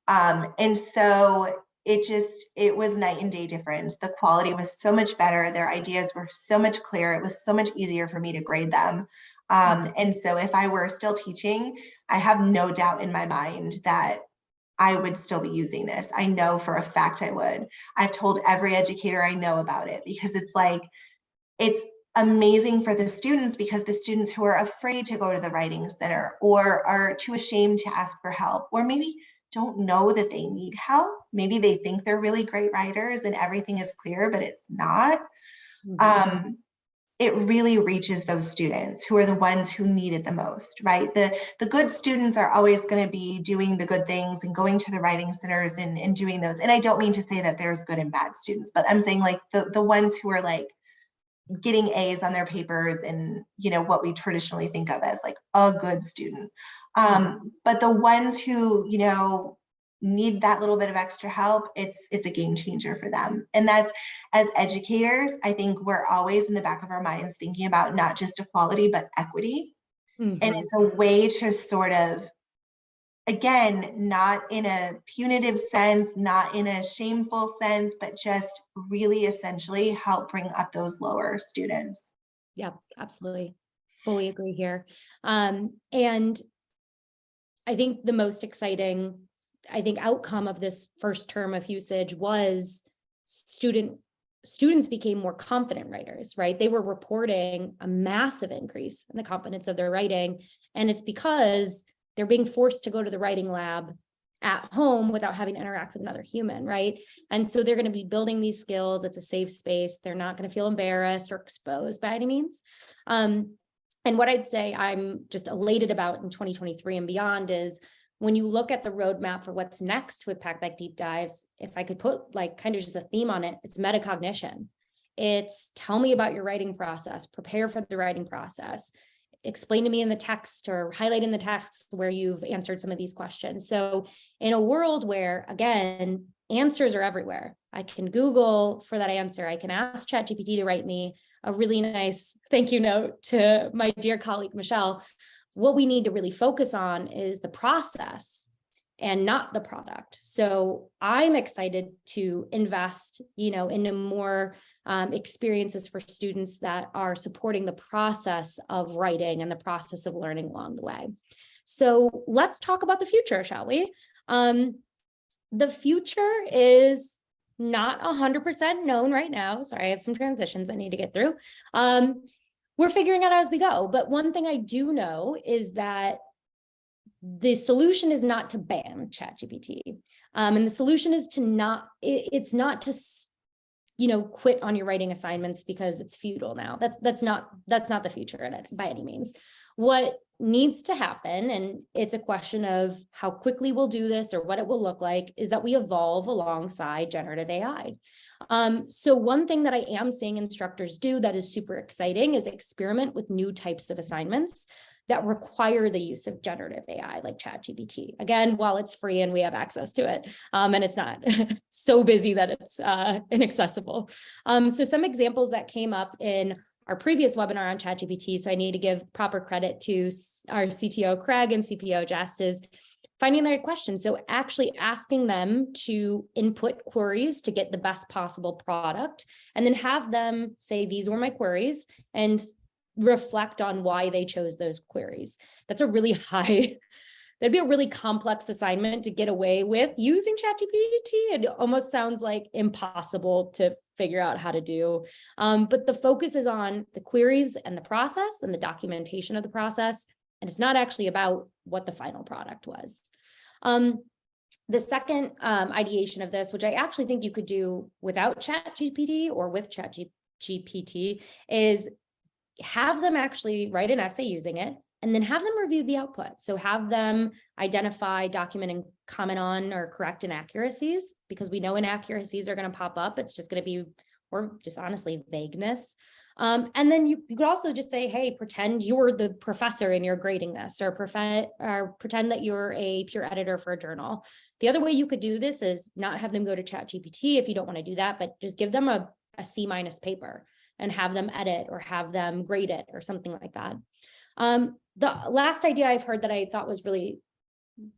And so it was night and day difference. The quality was so much better. Their ideas were so much clearer. It was so much easier for me to grade them. And so if I were still teaching, I have no doubt in my mind that I would still be using this. I know for a fact I would. I've told every educator I know about it because it's amazing for the students, because the students who are afraid to go to the writing center or are too ashamed to ask for help, or maybe don't know that they need help. Maybe they think they're really great writers and everything is clear, but it's not. um, it really reaches those students who are the ones who need it the most, right? The good students are always going to be doing the good things and going to the writing centers and doing those. And I don't mean to say that there's good and bad students, but I'm saying like the ones who are like getting A's on their papers and, you know, what we traditionally think of as like a good student. But the ones who, you know, need that little bit of extra help, it's a game changer for them. And that's, as educators, I think we're always in the back of our minds thinking about not just equality, but equity. And it's a way to sort of, again, not in a punitive sense, not in a shameful sense, but just really essentially help bring up those lower students. Yeah, absolutely. Fully agree here. And I think the most exciting, outcome of this first term of usage was students became more confident writers, right? They were reporting a massive increase in the confidence of their writing. And it's because they're being forced to go to the writing lab at home without having to interact with another human, right? And so they're going to be building these skills. It's a safe space. They're not going to feel embarrassed or exposed by any means. And what I'd say I'm just elated about in 2023 and beyond is when you look at the roadmap for what's next with Packback Deep Dives, if I could put like kind of just a theme on it, it's metacognition. It's tell me about your writing process, prepare for the writing process, explain to me in the text or highlight in the text where you've answered some of these questions. So in a world where, again, answers are everywhere, I can Google for that answer. I can ask ChatGPT to write me a really nice thank you note to my dear colleague, Michelle. What we need to really focus on is the process and not the product. So I'm excited to invest, into more experiences for students that are supporting the process of writing and the process of learning along the way. So let's talk about the future, shall we? The future is not 100% known right now. Sorry, I have some transitions I need to get through. We're figuring out as we go. But one thing I do know is that the solution is not to ban ChatGPT. And the solution is to not, it's not to, quit on your writing assignments because it's futile now. That's not the future in it by any means. What needs to happen, and it's a question of how quickly we'll do this or what it will look like, is that we evolve alongside generative AI. So one thing that I am seeing instructors do that is super exciting is experiment with new types of assignments that require the use of generative AI like ChatGPT. Again, while it's free and we have access to it, and it's not so busy that it's inaccessible. So some examples that came up in our previous webinar on ChatGPT, so I need to give proper credit to our CTO Craig and CPO Jess, is finding the right questions. So actually asking them to input queries to get the best possible product, and then have them say, these were my queries, and reflect on why they chose those queries. That's a really high, that'd be a really complex assignment to get away with using ChatGPT. It almost sounds like impossible to figure out how to do. But the focus is on the queries and the process and the documentation of the process. And it's not actually about what the final product was. The second ideation of this, which I actually think you could do without ChatGPT or with ChatGPT, is have them actually write an essay using it, and then have them review the output. So have them identify, document, and comment on or correct inaccuracies, because we know inaccuracies are going to pop up. It's just going to be, or just honestly, vagueness. And then you could also just say, hey, pretend you're the professor and you're grading this, or pretend that you're a peer editor for a journal. The other way you could do this is not have them go to ChatGPT if you don't want to do that, but just give them a C- paper and have them edit or have them grade it or something like that. The last idea I've heard that I thought was really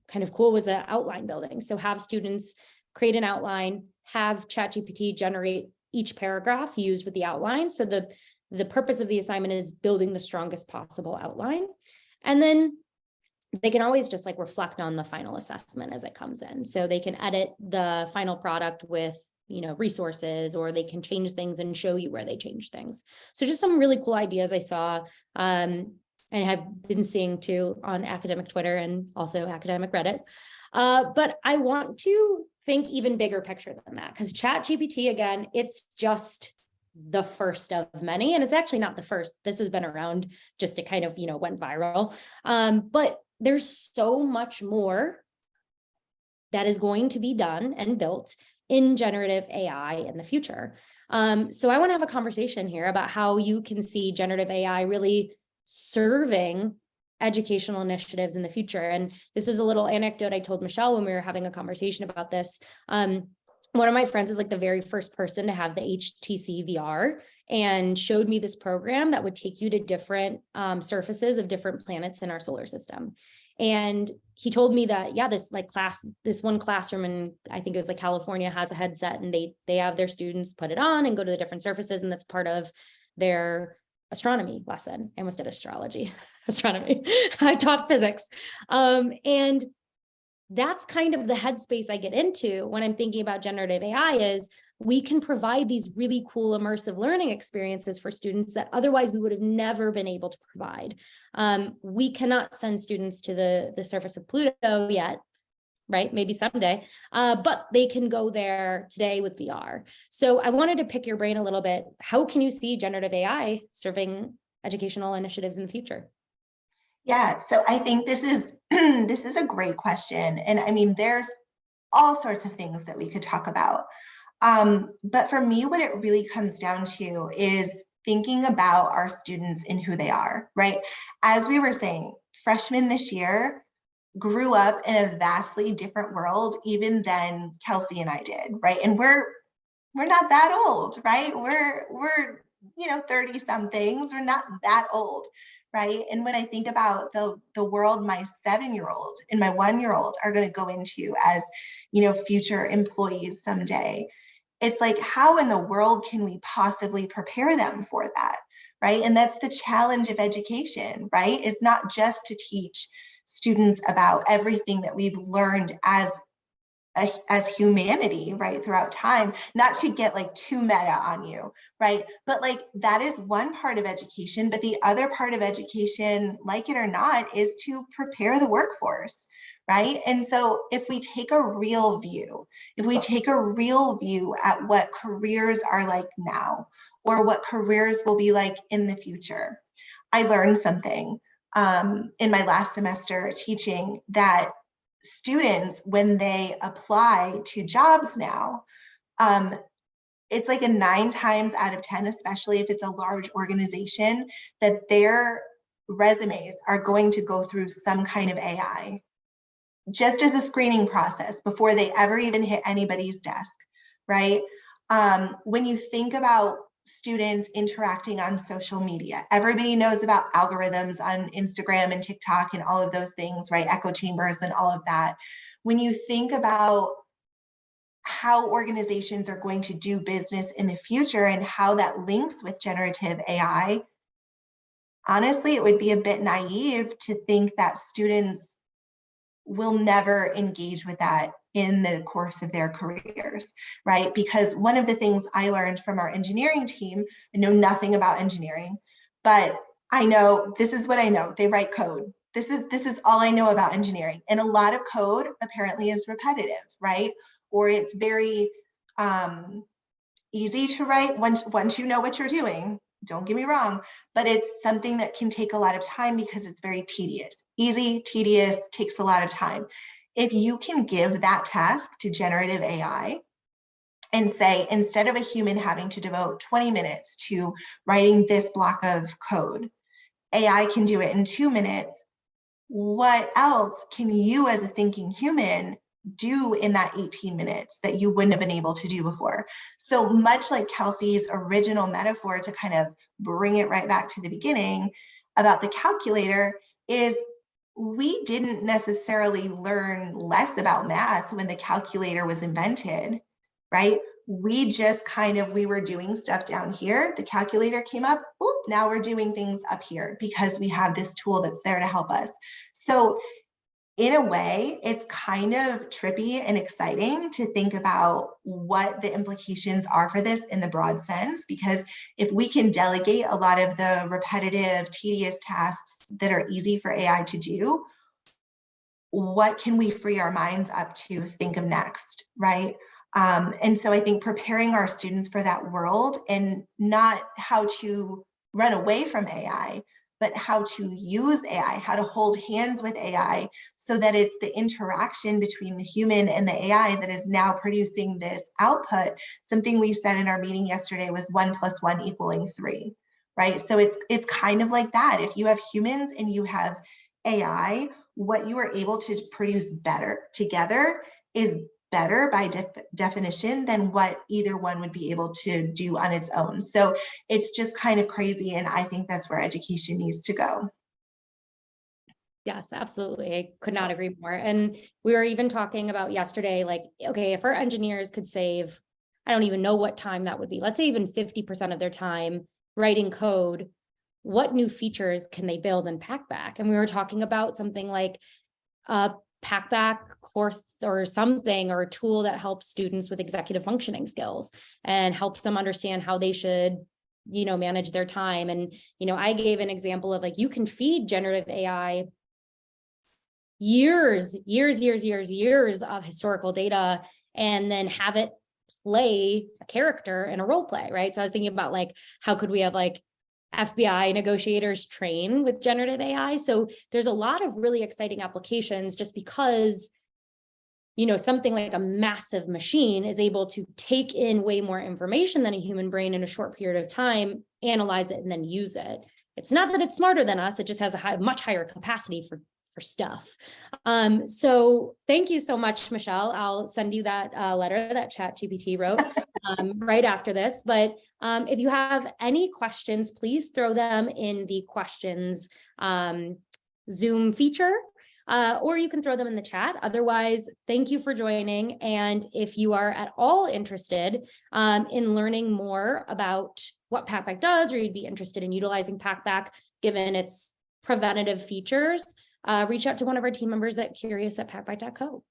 kind of cool was the outline building. So have students create an outline, have ChatGPT generate each paragraph used with the outline. So the purpose of the assignment is building the strongest possible outline. And then they can always just like reflect on the final assessment as it comes in. So they can edit the final product with resources, or they can change things and show you where they change things. So just some really cool ideas I saw and have been seeing too on academic Twitter and also academic Reddit. But I want to think even bigger picture than that, because ChatGPT, again, it's just the first of many, and it's actually not the first. This has been around, just it kind of, went viral. But there's so much more that is going to be done and built in generative AI in the future. So I want to have a conversation here about how you can see generative AI really serving educational initiatives in the future. And this is a little anecdote I told Michelle when we were having a conversation about this. One of my friends was like the very first person to have the HTC VR and showed me this program that would take you to different surfaces of different planets in our solar system. And he told me that, yeah, this one classroom in, I think it was like California, has a headset, and they have their students put it on and go to the different surfaces. And that's part of their astronomy lesson. I almost did astrology, astronomy. I taught physics. And that's kind of the headspace I get into when I'm thinking about generative AI, is we can provide these really cool immersive learning experiences for students that otherwise we would have never been able to provide. We cannot send students to the surface of Pluto yet, right? Maybe someday, but they can go there today with VR. So I wanted to pick your brain a little bit. How can you see generative AI serving educational initiatives in the future? Yeah, so I think this is this is a great question. And I mean, there's all sorts of things that we could talk about. But for me, what it really comes down to is thinking about our students and who they are, right? As we were saying, freshmen this year grew up in a vastly different world even than Kelsey and I did, right? And we're not that old, right? We're 30 somethings. We're not that old, right? And when I think about the world my 7-year-old and my 1-year-old are going to go into as, future employees someday, it's like, how in the world can we possibly prepare them for that, right? And that's the challenge of education, right? It's not just to teach students about everything that we've learned as humanity, right, throughout time, not to get like too meta on you, right? But like, that is one part of education, but the other part of education, like it or not, is to prepare the workforce, right? And so if we take a real view, at what careers are like now, or what careers will be like in the future, I learned something in my last semester teaching, that students, when they apply to jobs now, it's like a 9 times out of 10, especially if it's a large organization, that their resumes are going to go through some kind of AI, just as a screening process before they ever even hit anybody's desk, right? When you think about students interacting on social media, everybody knows about algorithms on Instagram and TikTok and all of those things, right? Echo chambers and all of that. When you think about how organizations are going to do business in the future and how that links with generative AI, honestly, it would be a bit naive to think that students will never engage with that in the course of their careers, right? Because one of the things I learned from our engineering team, I know nothing about engineering, but I know, this is what I know, they write code. This is all I know about engineering. And a lot of code apparently is repetitive, right? Or it's very easy to write once you know what you're doing. Don't get me wrong, but it's something that can take a lot of time because it's very tedious. Easy, tedious, takes a lot of time. If you can give that task to generative AI and say, instead of a human having to devote 20 minutes to writing this block of code, AI can do it in 2 minutes. What else can you as a thinking human do in that 18 minutes that you wouldn't have been able to do before? So much like Kelsey's original metaphor, to kind of bring it right back to the beginning about the calculator, is we didn't necessarily learn less about math when the calculator was invented, right? We just we were doing stuff down here, the calculator came up, oop, now we're doing things up here because we have this tool that's there to help us. So in a way, it's kind of trippy and exciting to think about what the implications are for this in the broad sense, because if we can delegate a lot of the repetitive, tedious tasks that are easy for AI to do, what can we free our minds up to think of next, right? And so I think preparing our students for that world, and not how to run away from AI, but how to use AI, how to hold hands with AI, so that it's the interaction between the human and the AI that is now producing this output. Something we said in our meeting yesterday was 1 + 1 = 3, right? So it's kind of like that. If you have humans and you have AI, what you are able to produce better together is better by definition than what either one would be able to do on its own. So it's just kind of crazy. And I think that's where education needs to go. Yes, absolutely. I could not agree more. And we were even talking about yesterday, like, okay, if our engineers could save, I don't even know what time that would be. Let's say even 50% of their time writing code, what new features can they build in Packback? And we were talking about something like a Packback course or something, or a tool that helps students with executive functioning skills and helps them understand how they should, manage their time. And, I gave an example of, like, you can feed generative AI years of historical data and then have it play a character in a role play, right? So I was thinking about, like, how could we have, like, FBI negotiators train with generative AI? So there's a lot of really exciting applications, just because, something like a massive machine is able to take in way more information than a human brain in a short period of time, analyze it, and then use it. It's not that it's smarter than us, it just has a much higher capacity for stuff. So thank you so much, Michelle. I'll send you that letter that ChatGPT wrote right after this. But if you have any questions, please throw them in the questions Zoom feature, or you can throw them in the chat. Otherwise, thank you for joining. And if you are at all interested in learning more about what Packback does, or you'd be interested in utilizing Packback given its preventative features, reach out to one of our team members at curious@packback.co.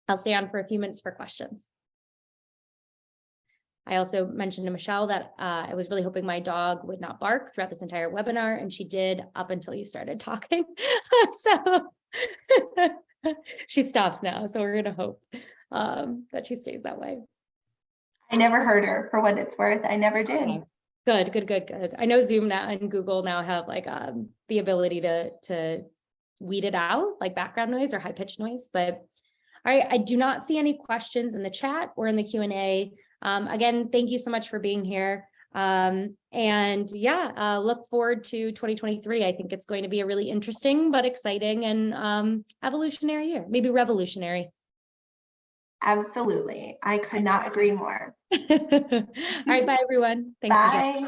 I'll stay on for a few minutes for questions. I also mentioned to Michelle that I was really hoping my dog would not bark throughout this entire webinar, and she did up until you started talking. So she stopped now, so we're going to hope that she stays that way. I never heard her, for what it's worth. I never did. Okay. Good. I know Zoom now and Google now have, like, the ability to weed it out, like background noise or high pitched noise. But all right, I do not see any questions in the chat or in the Q&A. Again, thank you so much for being here. And yeah, look forward to 2023. I think it's going to be a really interesting but exciting and evolutionary year, maybe revolutionary. Absolutely. I could not agree more. All right, bye everyone. Thanks. Bye.